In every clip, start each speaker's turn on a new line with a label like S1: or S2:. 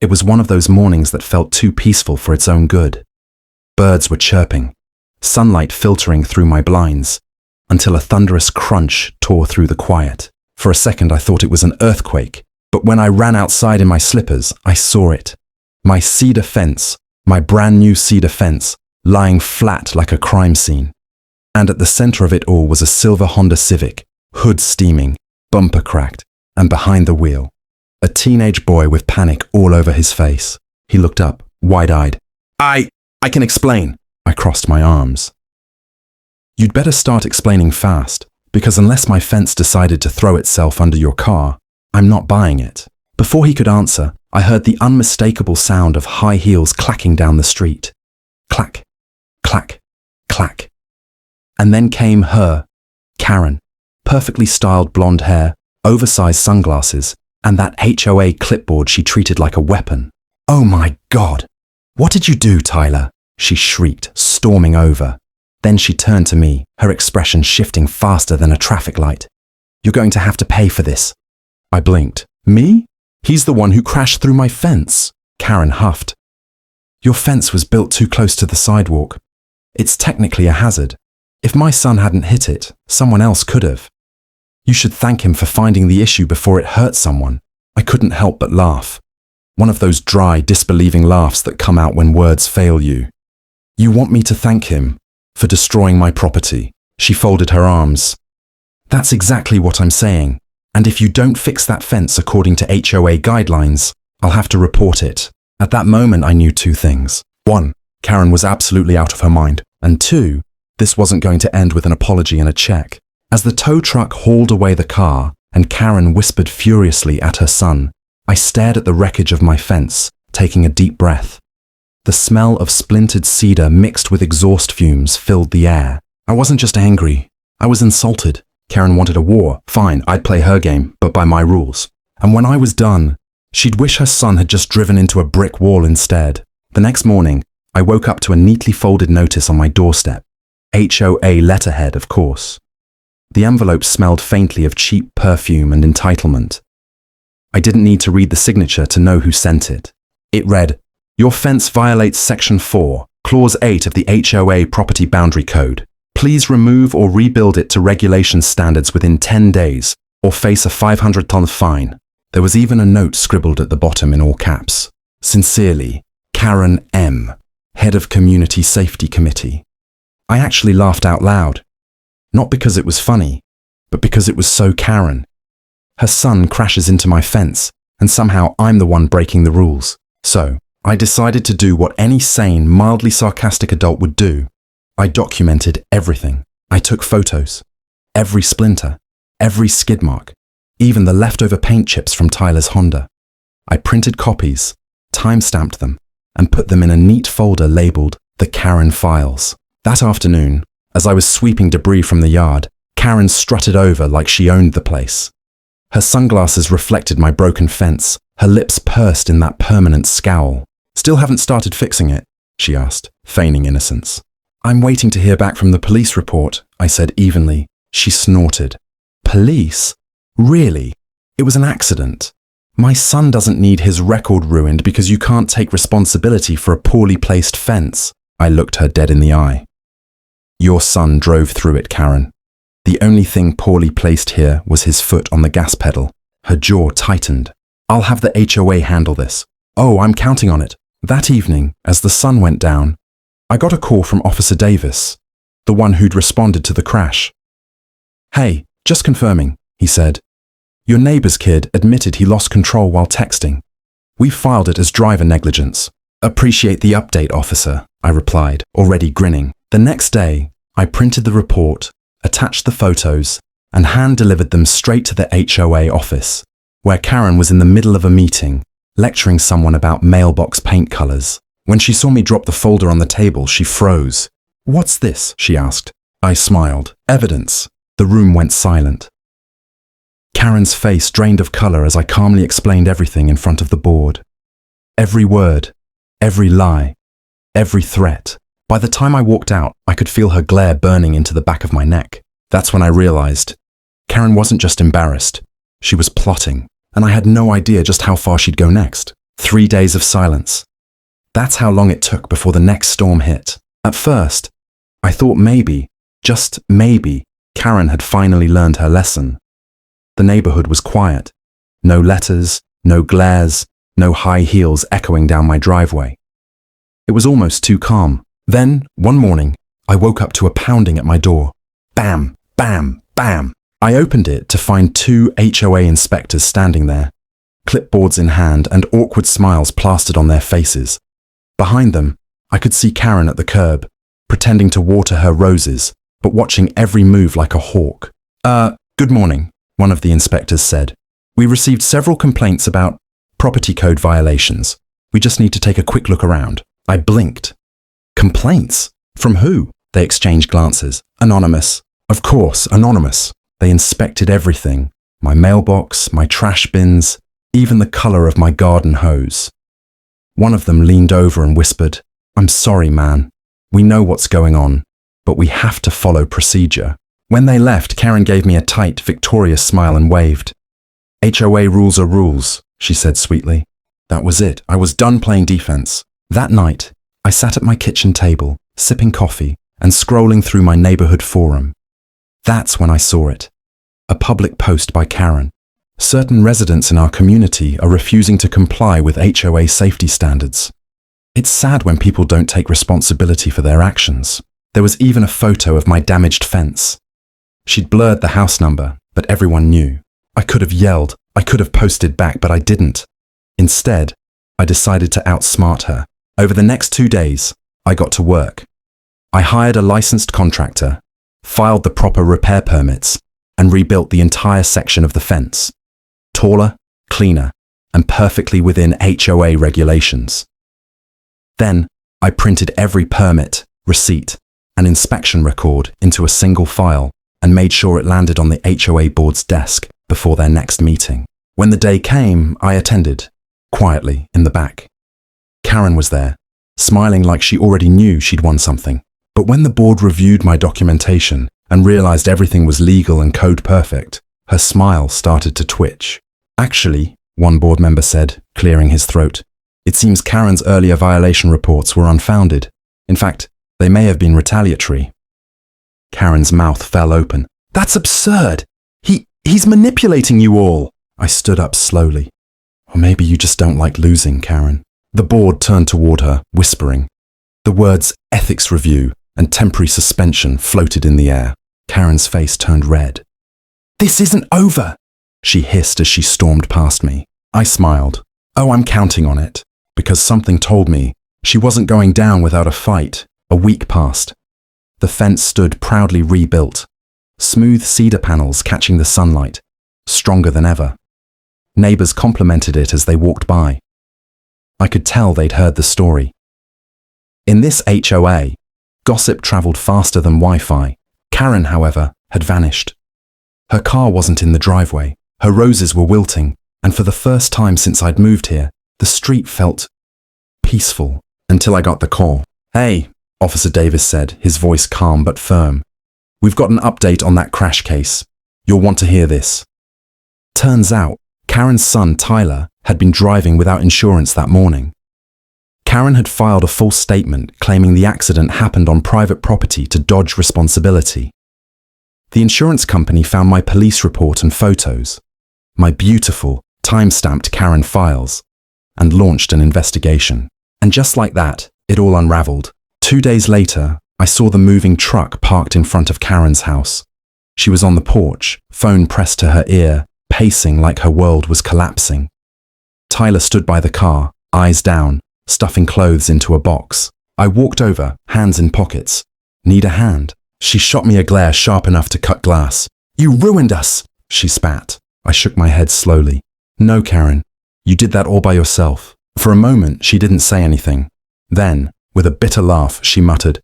S1: It was one of those mornings that felt too peaceful for its own good. Birds were chirping, sunlight filtering through my blinds, until a thunderous crunch tore through the quiet. For a second I thought it was an earthquake, but when I ran outside in my slippers, I saw it. My cedar fence, my brand new cedar fence, lying flat like a crime scene. And at the center of it all was a silver Honda Civic, hood steaming, bumper cracked, and behind the wheel, a teenage boy with panic all over his face. He looked up, wide-eyed. I can explain. I crossed my arms. You'd better start explaining fast, because unless my fence decided to throw itself under your car, I'm not buying it. Before he could answer, I heard the unmistakable sound of high heels clacking down the street. Clack, clack, clack. And then came her, Karen, perfectly styled blonde hair, oversized sunglasses, and that HOA clipboard she treated like a weapon. Oh my God! What did you do, Tyler? She shrieked, storming over. Then she turned to me, her expression shifting faster than a traffic light. You're going to have to pay for this. I blinked. Me? He's the one who crashed through my fence. Karen huffed. Your fence was built too close to the sidewalk. It's technically a hazard. If my son hadn't hit it, someone else could have. You should thank him for finding the issue before it hurt someone. I couldn't help but laugh. One of those dry, disbelieving laughs that come out when words fail you. You want me to thank him for destroying my property? She folded her arms. That's exactly what I'm saying. And if you don't fix that fence according to HOA guidelines, I'll have to report it. At that moment, I knew two things. One, Karen was absolutely out of her mind. And two, this wasn't going to end with an apology and a check. As the tow truck hauled away the car and Karen whispered furiously at her son, I stared at the wreckage of my fence, taking a deep breath. The smell of splintered cedar mixed with exhaust fumes filled the air. I wasn't just angry, I was insulted. Karen wanted a war. Fine, I'd play her game, but by my rules. And when I was done, she'd wish her son had just driven into a brick wall instead. The next morning, I woke up to a neatly folded notice on my doorstep. HOA letterhead, of course. The envelope smelled faintly of cheap perfume and entitlement. I didn't need to read the signature to know who sent it. It read, Your fence violates Section 4, Clause 8 of the HOA Property Boundary Code. Please remove or rebuild it to regulation standards within 10 days, or face a $500 fine. There was even a note scribbled at the bottom in all caps. Sincerely, Karen M., Head of Community Safety Committee. I actually laughed out loud. Not because it was funny, but because it was so Karen. Her son crashes into my fence, and somehow I'm the one breaking the rules. So, I decided to do what any sane, mildly sarcastic adult would do. I documented everything. I took photos. Every splinter, every skid mark, even the leftover paint chips from Tyler's Honda. I printed copies, time-stamped them, and put them in a neat folder labeled The Karen Files. That afternoon, as I was sweeping debris from the yard, Karen strutted over like she owned the place. Her sunglasses reflected my broken fence, her lips pursed in that permanent scowl. Still haven't started fixing it? She asked, feigning innocence. I'm waiting to hear back from the police report, I said evenly. She snorted. Police? Really? It was an accident. My son doesn't need his record ruined because you can't take responsibility for a poorly placed fence. I looked her dead in the eye. Your son drove through it, Karen. The only thing poorly placed here was his foot on the gas pedal. Her jaw tightened. I'll have the HOA handle this. Oh, I'm counting on it. That evening, as the sun went down, I got a call from Officer Davis, the one who'd responded to the crash. Hey, just confirming, he said. Your neighbor's kid admitted he lost control while texting. We filed it as driver negligence. Appreciate the update, officer, I replied, already grinning. The next day, I printed the report, attached the photos, and hand-delivered them straight to the HOA office, where Karen was in the middle of a meeting, lecturing someone about mailbox paint colors. When she saw me drop the folder on the table, she froze. What's this? She asked. I smiled. Evidence. The room went silent. Karen's face drained of color as I calmly explained everything in front of the board. Every word, every lie, every threat. By the time I walked out, I could feel her glare burning into the back of my neck. That's when I realized Karen wasn't just embarrassed. She was plotting, and I had no idea just how far she'd go next. 3 days of silence. That's how long it took before the next storm hit. At first, I thought maybe, just maybe, Karen had finally learned her lesson. The neighborhood was quiet. No letters, no glares, no high heels echoing down my driveway. It was almost too calm. Then, one morning, I woke up to a pounding at my door. Bam, bam, bam. I opened it to find 2 HOA inspectors standing there, clipboards in hand and awkward smiles plastered on their faces. Behind them, I could see Karen at the curb, pretending to water her roses, but watching every move like a hawk. Good morning, one of the inspectors said. We received several complaints about property code violations. We just need to take a quick look around. I blinked. Complaints? From who? They exchanged glances. Anonymous. Of course, anonymous. They inspected everything. My mailbox, my trash bins, even the color of my garden hose. One of them leaned over and whispered, "I'm sorry, man. We know what's going on, but we have to follow procedure." When they left, Karen gave me a tight, victorious smile and waved. "HOA rules are rules," she said sweetly. That was it. I was done playing defense. That night, I sat at my kitchen table, sipping coffee and scrolling through my neighborhood forum. That's when I saw it. A public post by Karen. Certain residents in our community are refusing to comply with HOA safety standards. It's sad when people don't take responsibility for their actions. There was even a photo of my damaged fence. She'd blurred the house number, but everyone knew. I could have yelled, I could have posted back, but I didn't. Instead, I decided to outsmart her. Over the next 2 days, I got to work. I hired a licensed contractor, filed the proper repair permits, and rebuilt the entire section of the fence. Taller, cleaner, and perfectly within HOA regulations. Then, I printed every permit, receipt, and inspection record into a single file and made sure it landed on the HOA board's desk before their next meeting. When the day came, I attended, quietly in the back. Karen was there, smiling like she already knew she'd won something. But when the board reviewed my documentation and realized everything was legal and code perfect, her smile started to twitch. "Actually," one board member said, clearing his throat, "it seems Karen's earlier violation reports were unfounded. In fact, they may have been retaliatory." Karen's mouth fell open. "That's absurd! He's manipulating you all!" I stood up slowly. "Or maybe you just don't like losing, Karen." The board turned toward her, whispering. The words ethics review and temporary suspension floated in the air. Karen's face turned red. "This isn't over," she hissed as she stormed past me. I smiled. Oh, I'm counting on it, because something told me she wasn't going down without a fight. A week passed. The fence stood proudly rebuilt, smooth cedar panels catching the sunlight, stronger than ever. Neighbors complimented it as they walked by. I could tell they'd heard the story. In this HOA, gossip traveled faster than Wi-Fi. Karen, however, had vanished. Her car wasn't in the driveway, her roses were wilting, and for the first time since I'd moved here, the street felt peaceful until I got the call. "Hey," Officer Davis said, his voice calm but firm. "We've got an update on that crash case. You'll want to hear this." Turns out, Karen's son, Tyler, had been driving without insurance that morning. Karen had filed a false statement claiming the accident happened on private property to dodge responsibility. The insurance company found my police report and photos, my beautiful, time-stamped Karen files, and launched an investigation. And just like that, it all unraveled. 2 days later, I saw the moving truck parked in front of Karen's house. She was on the porch, phone pressed to her ear, pacing like her world was collapsing. Tyler stood by the car, eyes down, stuffing clothes into a box. I walked over, hands in pockets. "Need a hand?" She shot me a glare sharp enough to cut glass. "You ruined us!" she spat. I shook my head slowly. "No, Karen, you did that all by yourself." For a moment, she didn't say anything. Then, with a bitter laugh, she muttered,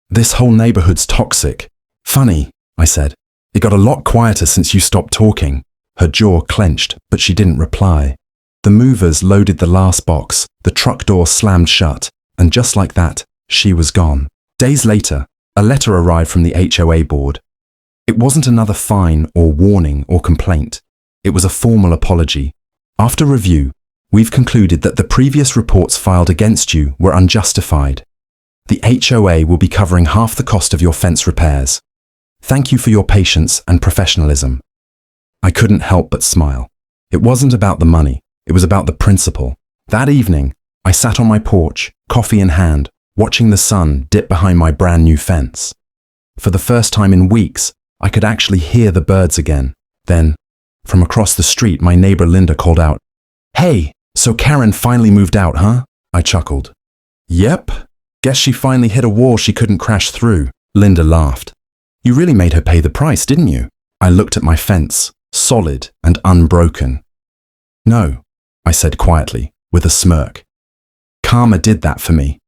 S1: "This whole neighborhood's toxic." "Funny," I said. "It got a lot quieter since you stopped talking." Her jaw clenched, but she didn't reply. The movers loaded the last box, the truck door slammed shut, and just like that, she was gone. Days later, a letter arrived from the HOA board. It wasn't another fine or warning or complaint. It was a formal apology. After review, We've concluded that the previous reports filed against you were unjustified. The HOA will be covering half the cost of your fence repairs. Thank you for your patience and professionalism." I couldn't help but smile. It wasn't about the money, it was about the principle. That evening, I sat on my porch, coffee in hand, watching the sun dip behind my brand new fence. For the first time in weeks, I could actually hear the birds again. Then, from across the street, my neighbor Linda called out, "Hey, so Karen finally moved out, huh?" I chuckled. "Yep. Guess she finally hit a wall she couldn't crash through." Linda laughed. "You really made her pay the price, didn't you?" I looked at my fence, solid and unbroken. "No," I said quietly, with a smirk. "Karma did that for me."